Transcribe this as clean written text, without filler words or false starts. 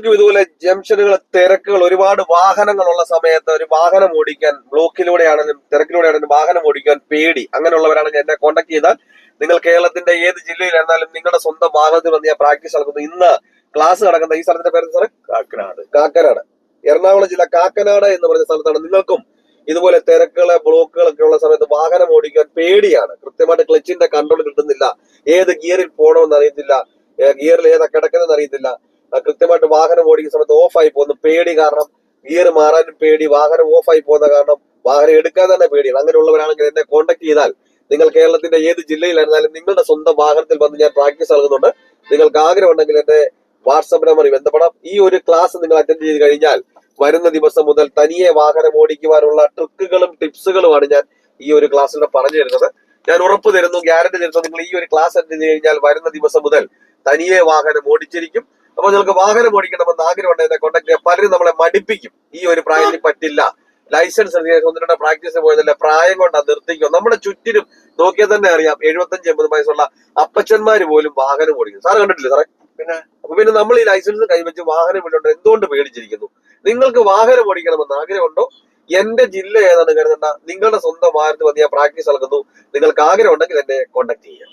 നിങ്ങൾക്കും ഇതുപോലെ ജംഗ്ഷനുകൾ, തിരക്കുകൾ, ഒരുപാട് വാഹനങ്ങളുള്ള സമയത്ത് ഒരു വാഹനം ഓടിക്കാൻ, ബ്ലോക്കിലൂടെയാണെങ്കിലും തിരക്കിലൂടെയാണെങ്കിലും വാഹനം ഓടിക്കാൻ പേടി, അങ്ങനെയുള്ളവരാണെങ്കിൽ എന്നെ കോൺടാക്ട് ചെയ്താൽ നിങ്ങൾ കേരളത്തിന്റെ ഏത് ജില്ലയിലായിരുന്നാലും നിങ്ങളുടെ സ്വന്തം വാഹനത്തിൽ വന്ന് ഞാൻ പ്രാക്ടീസ് നടക്കുന്നു. ഇന്ന് ക്ലാസ് നടക്കുന്ന ഈ സ്ഥലത്തിന്റെ പേര് സാറേ കാക്കനാട്, എറണാകുളം ജില്ല കാക്കനാട് എന്ന് പറഞ്ഞ സ്ഥലത്താണ്. നിങ്ങൾക്കും ഇതുപോലെ തിരക്കുകള്, ബ്ലോക്കുകളൊക്കെ ഉള്ള സമയത്ത് വാഹനം ഓടിക്കാൻ പേടിയാണ്, കൃത്യമായിട്ട് ക്ലച്ചിന്റെ കൺട്രോൾ കിട്ടുന്നില്ല, ഏത് ഗിയറിൽ പോകണമെന്ന് അറിയത്തില്ല, ഗിയറിൽ ഏതാ കിടക്കുന്നതെന്ന് അറിയത്തില്ല, കൃത്യമായിട്ട് വാഹനം ഓടിക്കുന്ന സമയത്ത് ഓഫായി പോകുന്നു, പേടി കാരണം ഗിയർ മാറാനും പേടി, വാഹനം ഓഫായി പോകുന്ന കാരണം വാഹനം എടുക്കാൻ തന്നെ പേടിയാണ്. അങ്ങനെയുള്ളവരാണെങ്കിൽ എന്നെ കോൺടാക്ട് ചെയ്താൽ നിങ്ങൾ കേരളത്തിന്റെ ഏത് ജില്ലയിലായിരുന്നാലും നിങ്ങളുടെ സ്വന്തം വാഹനത്തിൽ വന്ന് ഞാൻ പ്രാക്ടീസ് നൽകുന്നുണ്ട്. നിങ്ങൾക്ക് ആഗ്രഹമുണ്ടെങ്കിൽ എന്റെ വാട്സപ്പ് നമ്പറിൽ ബന്ധപ്പെടാം. ഈ ഒരു ക്ലാസ് നിങ്ങൾ അറ്റൻഡ് ചെയ്ത് കഴിഞ്ഞാൽ വരുന്ന ദിവസം മുതൽ തനിയെ വാഹനം ഓടിക്കുവാനുള്ള ട്രിക്കുകളും ടിപ്സുകളുമാണ് ഞാൻ ഈ ഒരു ക്ലാസ്സിലൂടെ പറഞ്ഞു തരുന്നത്. ഞാൻ ഉറപ്പ് തരുന്നു, ഗ്യാരണ്ടി തരുന്നു, നിങ്ങൾ ഈ ഒരു ക്ലാസ് അറ്റൻഡ് ചെയ്ത് കഴിഞ്ഞാൽ വരുന്ന ദിവസം മുതൽ തനിയെ വാഹനം ഓടിച്ചിരിക്കും. അപ്പൊ നിങ്ങൾക്ക് വാഹനം ഓടിക്കണമെന്ന് ആഗ്രഹമുണ്ട്, എന്നെ കോൺടാക്ട് ചെയ്യാം. പലരും നമ്മളെ മടിപ്പിക്കും, ഈ ഒരു പ്രായത്തിൽ പറ്റില്ല, ലൈസൻസ് ഒന്നിരുടെ പ്രാക്ടീസ് പോയതല്ല, പ്രായം കൊണ്ടാ നിർത്തിക്കും. നമ്മുടെ ചുറ്റിനും നോക്കിയാൽ തന്നെ അറിയാം, 75-80 വയസ്സുള്ള അപ്പച്ചന്മാര് പോലും വാഹനം ഓടിക്കും. സാറ് കണ്ടിട്ടില്ലേ സാറേ? പിന്നെ നമ്മൾ ഈ ലൈസൻസ് കൈവച്ച് വാഹനം വിടുന്നുണ്ട്, എന്തുകൊണ്ട് പേടിച്ചിരിക്കുന്നു? നിങ്ങൾക്ക് വാഹനം ഓടിക്കണമെന്ന് ആഗ്രഹമുണ്ടോ? എന്റെ ജില്ല ഏതാണ് കരുതണ്ട, നിങ്ങളുടെ സ്വന്തം വാഹനത്തിൽ വന്ന് ഞാൻ പ്രാക്ടീസ് നൽകുന്നു. നിങ്ങൾക്ക് ആഗ്രഹം ഉണ്ടെങ്കിൽ എന്നെ കോൺടാക്ട് ചെയ്യാം.